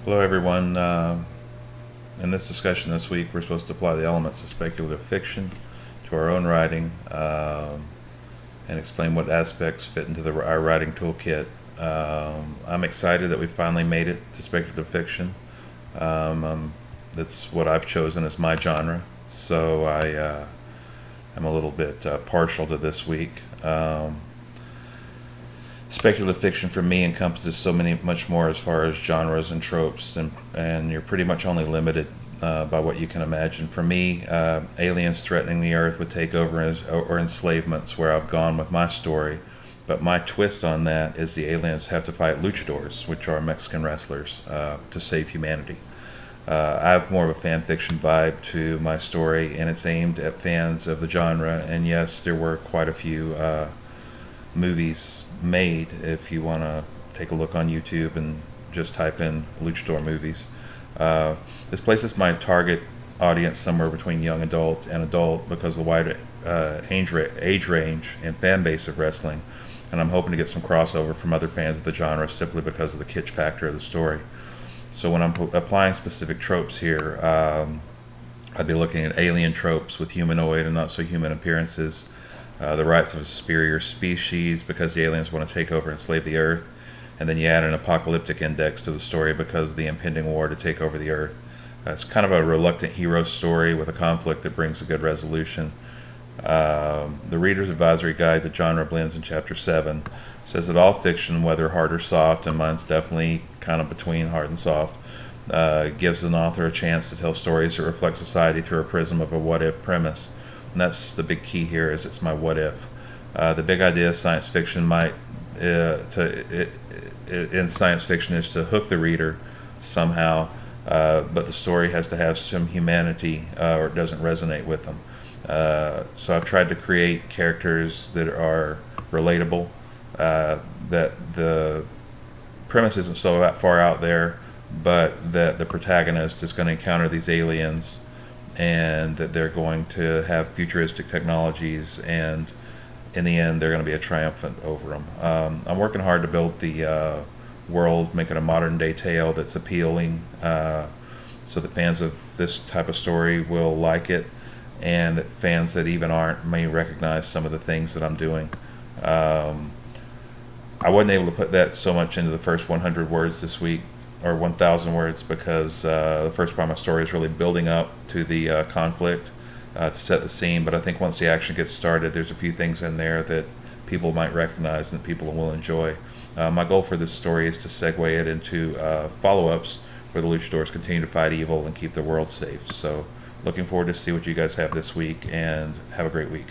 Hello, everyone. In this discussion this week, we're supposed to apply the elements of speculative fiction to our own writing and explain what aspects fit into our writing toolkit. I'm excited that we finally made it to speculative fiction. That's what I've chosen as my genre, so I am a little bit partial to this week. Speculative fiction for me encompasses much more as far as genres and tropes, and you're pretty much only limited by what you can imagine. For me, aliens threatening the Earth would take over or enslavements where I've gone with my story. But my twist on that is the aliens have to fight luchadors, which are Mexican wrestlers, to save humanity. I have more of a fan fiction vibe to my story, and it's aimed at fans of the genre. And yes, there were quite a few movies made. If you want to take a look on YouTube and just type in luchador movies, this places my target audience somewhere between young adult and adult because of the wide age range and fan base of wrestling, and I'm hoping to get some crossover from other fans of the genre simply because of the kitsch factor of the story. So when I'm applying specific tropes here, I'd be looking at alien tropes with humanoid and not so human appearances, the rights of a superior species because the aliens want to take over and enslave the Earth, and then you add an apocalyptic index to the story because of the impending war to take over the Earth. It's kind of a reluctant hero story with a conflict that brings a good resolution. The Reader's Advisory Guide to Genre Blends in Chapter 7 says that all fiction, whether hard or soft, and mine's definitely kind of between hard and soft, gives an author a chance to tell stories that reflect society through a prism of a what-if premise. And that's the big key here, is it's my what-if. The big idea of science fiction in science fiction is to hook the reader somehow, but the story has to have some humanity or it doesn't resonate with them. So I've tried to create characters that are relatable, that the premise isn't so far out there, but that the protagonist is going to encounter these aliens and that they're going to have futuristic technologies, and in the end they're going to be a triumphant over them. I'm working hard to build the world, make it a modern day tale that's appealing, so that fans of this type of story will like it, and that fans that even aren't may recognize some of the things that I'm doing. I wasn't able to put that so much into the first 100 words this week, or 1,000 words, because the first part of my story is really building up to the conflict to set the scene. But I think once the action gets started, there's a few things in there that people might recognize and that people will enjoy. My goal for this story is to segue it into follow-ups where the luchadors continue to fight evil and keep the world safe. So looking forward to see what you guys have this week, and have a great week.